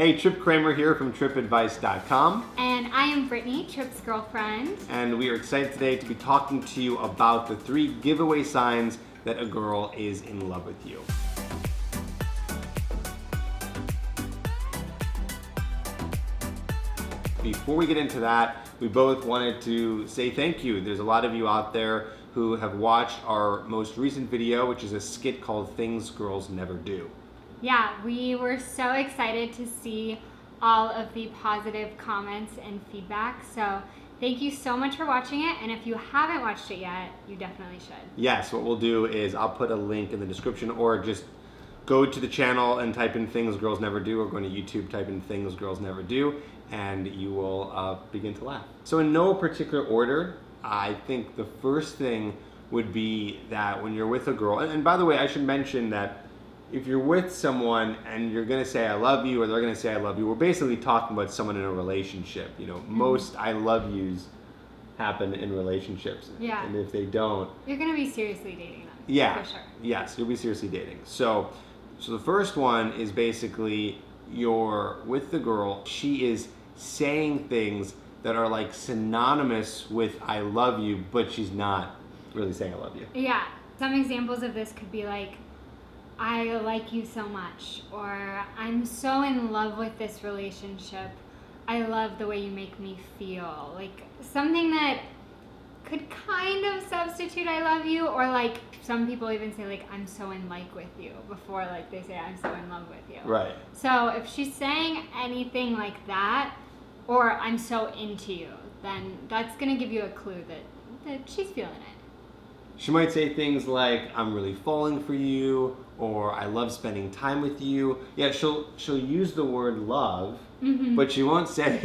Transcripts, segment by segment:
Hey, Tripp Kramer here from trippadvice.com. And I am Brittany, Tripp's girlfriend. And we are excited today to be talking to you about the 3 giveaway signs that a girl is in love with you. Before we get into that, we both wanted to say thank you. There's a lot of you out there who have watched our most recent video, which is a skit called Things Girls Never Do. Yeah, we were so excited to see all of the positive comments and feedback. So thank you so much for watching it. And if you haven't watched it yet, you definitely should. Yes, what we'll do is I'll put a link in the description, or just go to the channel and type in Things Girls Never Do, or go to YouTube, type in Things Girls Never Do, and you will begin to laugh. So in no particular order, I think the first thing would be that when you're with a girl, and by the way, I should mention that if you're with someone and you're gonna say I love you, or they're gonna say I love you, we're basically talking about someone in a relationship. You know, most I love yous happen in relationships. Yeah. And if they don't, you're gonna be seriously dating them. yeah, For sure. yes, you'll be seriously dating. So the first one is basically you're with the girl, she is saying things that are like synonymous with I love you, but she's not really saying I love you. Yeah, some examples of this could be like, I like you so much, or I'm so in love with this relationship. I love the way you make me feel. Like something that could kind of substitute I love you, or like some people even say like I'm so in like with you before like they say I'm so in love with you. Right. So if she's saying anything like that, or I'm so into you, then that's gonna give you a clue that she's feeling it. She might say things like, I'm really falling for you, or I love spending time with you. Yeah, she'll use the word love, but she won't say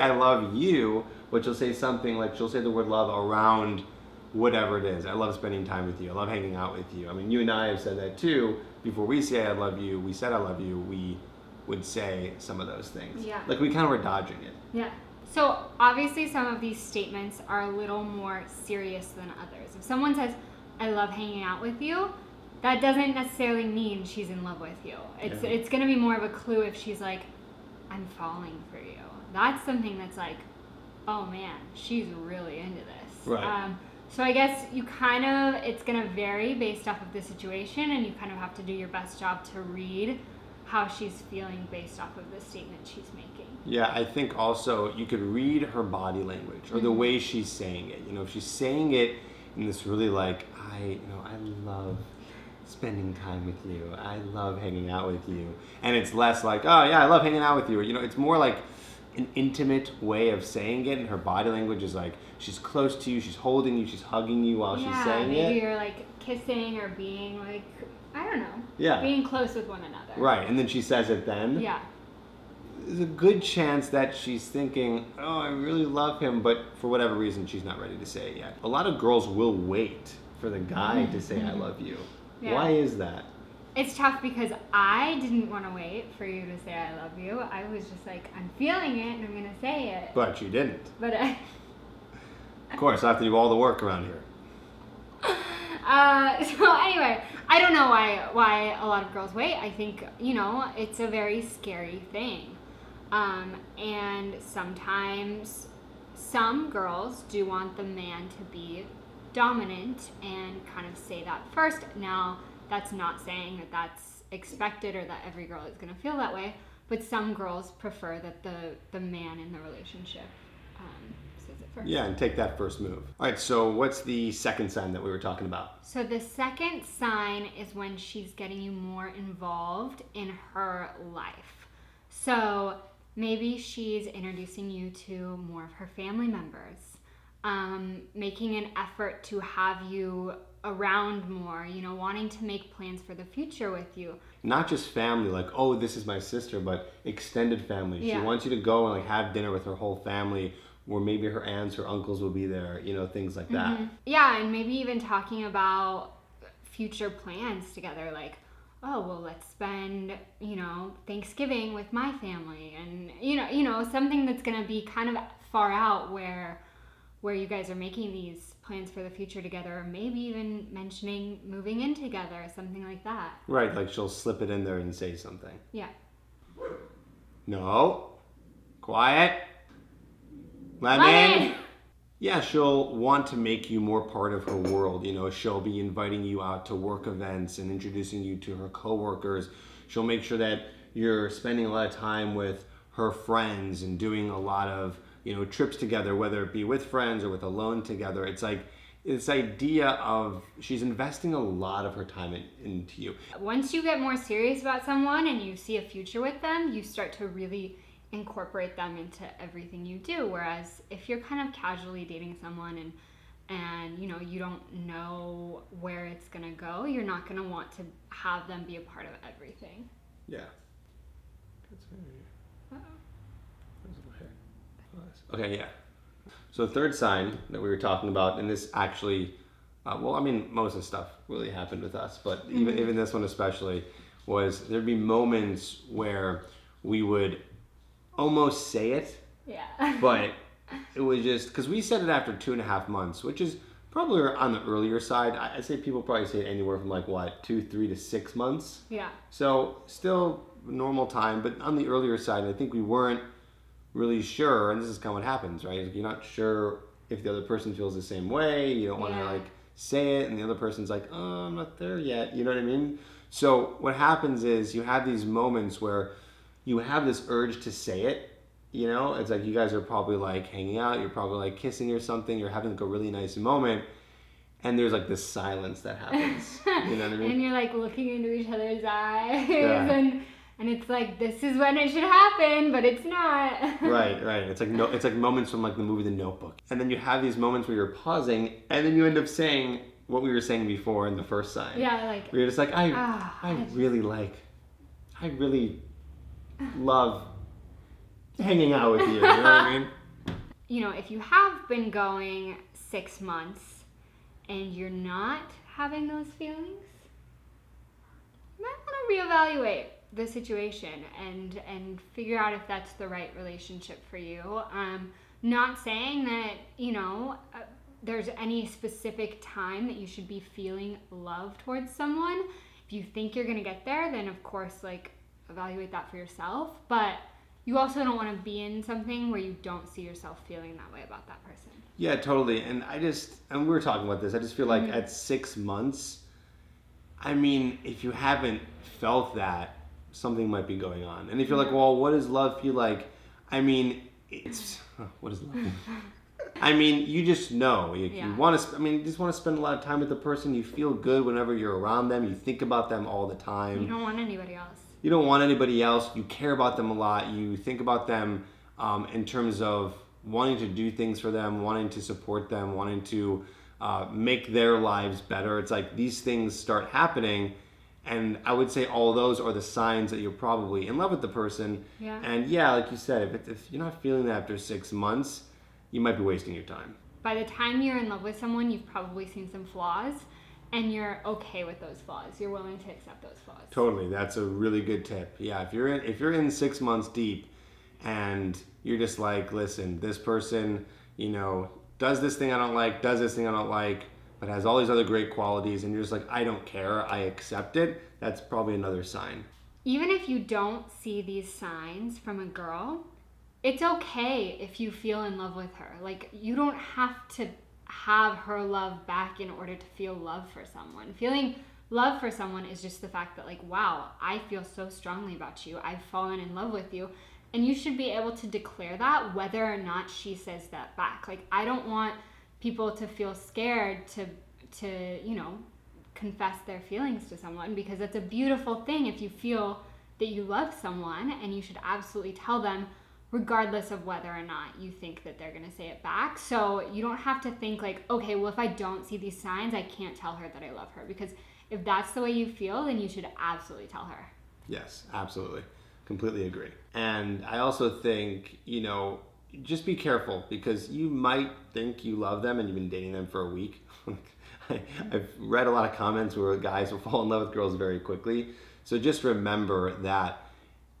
I love you, but she'll say something like, she'll say the word love around whatever it is. I love spending time with you. I love hanging out with you. I mean, you and I have said that too. Before we say I love you, we said I love you, we would say some of those things. Yeah. Like we kind of were dodging it. Yeah. So obviously some of these statements are a little more serious than others. If someone says, I love hanging out with you, that doesn't necessarily mean she's in love with you. It's going to be more of a clue if she's like, I'm falling for you. That's something that's like, oh man, she's really into this. Right. So I guess it's going to vary based off of the situation, and you kind of have to do your best job to read how she's feeling based off of the statement she's making. Yeah, I think also you could read her body language or the way she's saying it. You know, if she's saying it in this really like, I love spending time with you. I love hanging out with you. And it's less like, oh yeah, I love hanging out with you. You know, it's more like an intimate way of saying it, and her body language is like, she's close to you, she's holding you, she's hugging you while she's saying maybe it. You're like kissing or being like, I don't know. Yeah. Being close with one another. Right, and then she says it then. Yeah. There's a good chance that she's thinking, oh, I really love him, but for whatever reason, she's not ready to say it yet. A lot of girls will wait for the guy to say, I love you. Yeah. Why is that? It's tough because I didn't want to wait for you to say I love you. I was just like, I'm feeling it and I'm going to say it. But you didn't. But Of course, I have to do all the work around here. So anyway, I don't know why a lot of girls wait. I think, it's a very scary thing. And sometimes some girls do want the man to be dominant and kind of say that first. Now, that's not saying that that's expected or that every girl is going to feel that way, but some girls prefer that the man in the relationship says it first. Yeah, and take that first move. All right, so what's the second sign that we were talking about? So the second sign is when she's getting you more involved in her life. So maybe she's introducing you to more of her family members, making an effort to have you around more, wanting to make plans for the future with you. Not just family, like, oh, this is my sister, but extended family. Yeah. She wants you to go and like have dinner with her whole family, or maybe her aunts or uncles will be there, things like that. Yeah, and maybe even talking about future plans together, like, oh, well, let's spend, Thanksgiving with my family, and, something that's going to be kind of far out where you guys are making these plans for the future together, or maybe even mentioning moving in together, something like that. Right, like she'll slip it in there and say something. Yeah. No. Quiet. Lemon. Yeah, she'll want to make you more part of her world. You know, she'll be inviting you out to work events and introducing you to her coworkers. She'll make sure that you're spending a lot of time with her friends and doing a lot of, you know, trips together, whether it be with friends or with alone together. It's like this idea of she's investing a lot of her time into you. Once you get more serious about someone and you see a future with them, you start to really incorporate them into everything you do. Whereas if you're kind of casually dating someone and you know, you don't know where it's gonna go, you're not gonna want to have them be a part of everything. Yeah. Okay, yeah. So the third sign that we were talking about, and this actually, well, I mean, most of the stuff really happened with us, but even this one especially, was there'd be moments where we would almost say it, but it was just, because we said it after 2.5 months, which is probably on the earlier side. I'd say people probably say it anywhere from like, 2, 3 to 6 months. Yeah. So still normal time, but on the earlier side, I think we weren't really sure, and this is kind of what happens, right? Like, you're not sure if the other person feels the same way. You don't want to like say it, and the other person's like, oh, I'm not there yet. You know what I mean? So what happens is you have these moments where you have this urge to say it. You know, it's like you guys are probably like hanging out, you're probably like kissing or something, you're having like a really nice moment, and there's like this silence that happens. You know what I mean? And you're like looking into each other's eyes, and it's like, this is when it should happen, but it's not. Right. It's like moments from like the movie The Notebook. And then you have these moments where you're pausing, and then you end up saying what we were saying before in the first sign. Yeah, like, where you're just like, I really love hanging out with you. You know what I mean? You know, if you have been going 6 months and you're not having those feelings, you might want to reevaluate the situation and figure out if that's the right relationship for you. Not saying that, you know, there's any specific time that you should be feeling love towards someone. If you think you're gonna get there, then of course, like, evaluate that for yourself. But you also don't want to be in something where you don't see yourself feeling that way about that person. Yeah, totally. And we were talking about this, I just feel like at 6 months, I mean, if you haven't felt that, something might be going on. And if you're like, well, what does love feel like? I mean, what is love? I mean, you just know. You want to, you just want to spend a lot of time with the person. You feel good whenever you're around them. You think about them all the time. You don't want anybody else. You don't want anybody else. You care about them a lot. You think about them in terms of wanting to do things for them, wanting to support them, wanting to make their lives better. It's like these things start happening. And I would say all those are the signs that you're probably in love with the person. Yeah. And yeah, like you said, if you're not feeling that after 6 months, you might be wasting your time. By the time you're in love with someone, you've probably seen some flaws, and you're okay with those flaws. You're willing to accept those flaws. Totally, that's a really good tip. Yeah, if you're in 6 months deep, and you're just like, listen, this person, you know, does this thing I don't like, but has all these other great qualities, and you're just like, I don't care, I accept it, that's probably another sign. Even if you don't see these signs from a girl, it's okay if you feel in love with her. Like, you don't have to have her love back in order to feel love for someone. Feeling love for someone is just the fact that, like, wow, I feel so strongly about you. I've fallen in love with you. And you should be able to declare that whether or not she says that back. Like, I don't want people to feel scared to you know, confess their feelings to someone, because that's a beautiful thing if you feel that you love someone, and you should absolutely tell them regardless of whether or not you think that they're going to say it back. So you don't have to think like, okay, well, if I don't see these signs, I can't tell her that I love her, because if that's the way you feel, then you should absolutely tell her. Yes, absolutely. Completely agree. And I also think, you know, just be careful, because you might think you love them and you've been dating them for a week. I've read a lot of comments where guys will fall in love with girls very quickly. So just remember that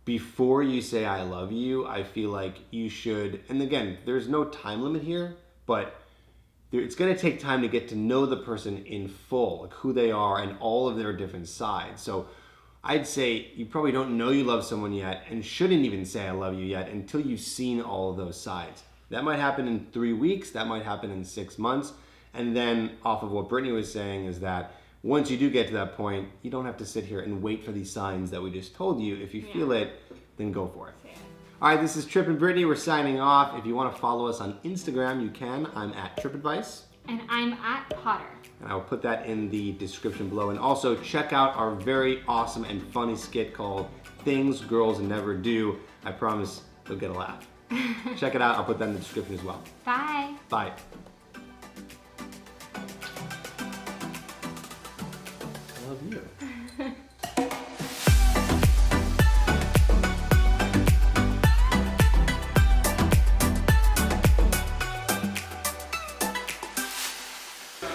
before you say I love you, I feel like you should, and again, there's no time limit here, but it's going to take time to get to know the person in full, like who they are and all of their different sides. So I'd say you probably don't know you love someone yet and shouldn't even say I love you yet until you've seen all of those sides. That might happen in 3 weeks, that might happen in 6 months. And then off of what Brittany was saying is that once you do get to that point, you don't have to sit here and wait for these signs that we just told you. If you feel it, then go for it. All right, this is Tripp and Brittany. We're signing off. If you want to follow us on Instagram, you can. I'm at TrippAdvice. And I'm at Potter. And I will put that in the description below. And also check out our very awesome and funny skit called Things Girls Never Do. I promise you'll get a laugh. Check it out. I'll put that in the description as well. Bye. Bye. I love you.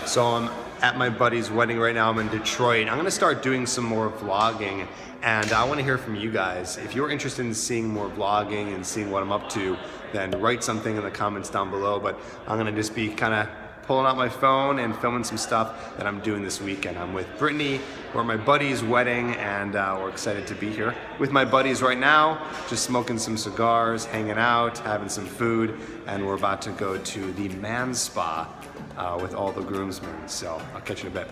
So I'm at my buddy's wedding right now. I'm in Detroit. I'm gonna start doing some more vlogging, and I wanna hear from you guys. If you're interested in seeing more vlogging and seeing what I'm up to, then write something in the comments down below. But I'm gonna just be kinda pulling out my phone and filming some stuff that I'm doing this weekend. I'm with Brittany. We're at my buddy's wedding, and we're excited to be here with my buddies right now, just smoking some cigars, hanging out, having some food, and we're about to go to the man spa with all the groomsmen. So I'll catch you in a bit.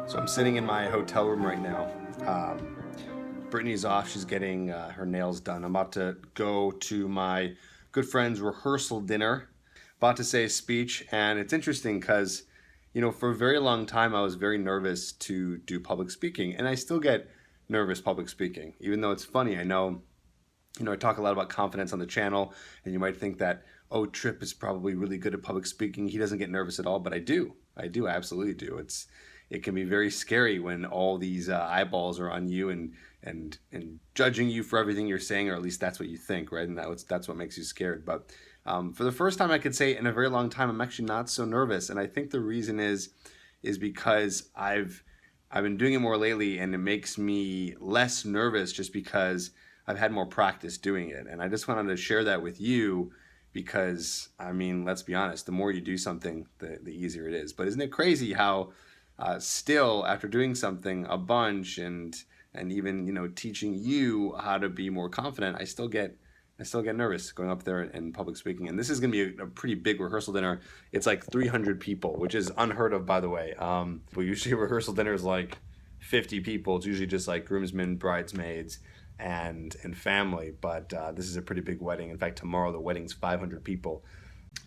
So I'm sitting in my hotel room right now. Brittany's off, she's getting her nails done. I'm about to go to my good friend's rehearsal dinner, about to say a speech, and it's interesting because, you know, for a very long time I was very nervous to do public speaking, and I still get nervous public speaking, even though it's funny. I know, you know, I talk a lot about confidence on the channel, and you might think that, oh, Tripp is probably really good at public speaking. He doesn't get nervous at all, but I do. I absolutely do. It can be very scary when all these eyeballs are on you and judging you for everything you're saying, or at least that's what you think, right? And that's what makes you scared. But for the first time, I could say in a very long time, I'm actually not so nervous. And I think the reason is because I've been doing it more lately, and it makes me less nervous just because I've had more practice doing it. And I just wanted to share that with you because, I mean, let's be honest, the more you do something, the easier it is. But isn't it crazy how still, after doing something a bunch and even, you know, teaching you how to be more confident, I still get nervous going up there in public speaking. And this is going to be a pretty big rehearsal dinner. It's like 300 people, which is unheard of, by the way. Well, usually a rehearsal dinner is like 50 people. It's usually just like groomsmen, bridesmaids, and family. But this is a pretty big wedding. In fact, tomorrow the wedding's 500 people.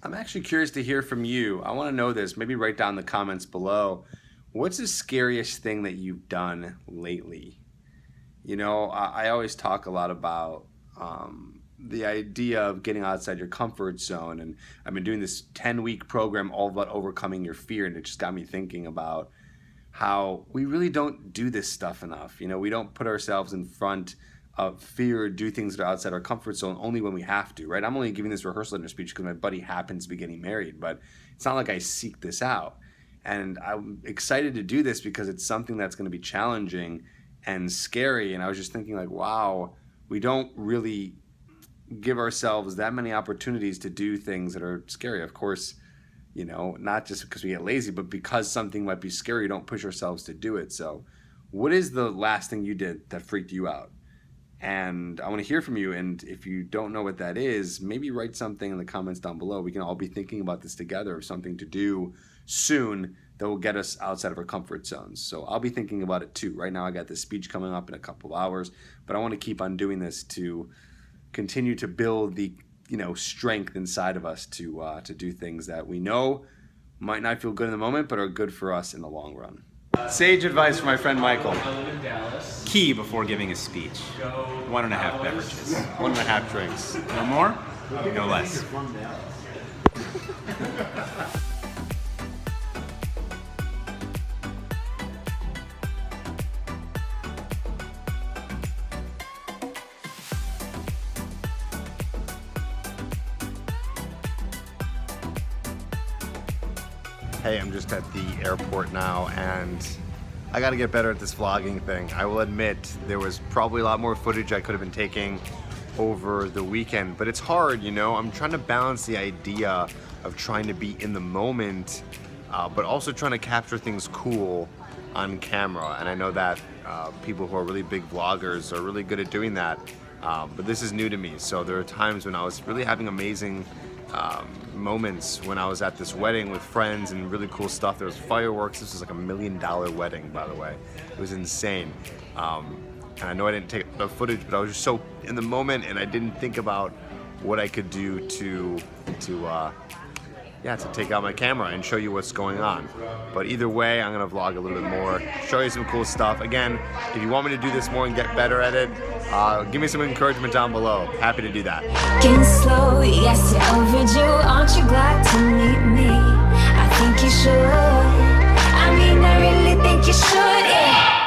I'm actually curious to hear from you. I want to know this. Maybe write down in the comments below. What's the scariest thing that you've done lately? You know, I always talk a lot about the idea of getting outside your comfort zone. And I've been doing this 10-week program all about overcoming your fear. And it just got me thinking about how we really don't do this stuff enough. You know, we don't put ourselves in front of fear, do things that are outside our comfort zone only when we have to, right? I'm only giving this rehearsal dinner speech because my buddy happens to be getting married, but it's not like I seek this out. And I'm excited to do this because it's something that's going to be challenging and scary. And I was just thinking like, wow, we don't really give ourselves that many opportunities to do things that are scary. Of course, you know, not just because we get lazy, but because something might be scary, we don't push ourselves to do it. So what is the last thing you did that freaked you out? And I want to hear from you. And if you don't know what that is, maybe write something in the comments down below. We can all be thinking about this together, of something to do soon that will get us outside of our comfort zones. So I'll be thinking about it too. Right now I got this speech coming up in a couple of hours, but I want to keep on doing this to continue to build the, you know, strength inside of us to do things that we know might not feel good in the moment, but are good for us in the long run. Sage advice from my friend Michael. Key before giving a speech. 1.5 beverages. 1.5 drinks. No more, no less. Hey, I'm just at the airport now, and I gotta get better at this vlogging thing. I will admit there was probably a lot more footage I could have been taking over the weekend, but it's hard, you know? I'm trying to balance the idea of trying to be in the moment, but also trying to capture things cool on camera. And I know that people who are really big vloggers are really good at doing that, but this is new to me. So there are times when I was really having amazing moments when I was at this wedding with friends and really cool stuff. There was fireworks. This was like $1 million wedding, by the way. It was insane. And I know I didn't take the footage, but I was just so in the moment, and I didn't think about what I could do to take out my camera and show you what's going on. But either way, I'm gonna vlog a little bit more, show you some cool stuff. Again, if you want me to do this more and get better at it, give me some encouragement down below. Happy to do that. Getting slow, yes, you're overdue. Aren't you glad to meet me? I think you should. I mean, I really think you should, yeah.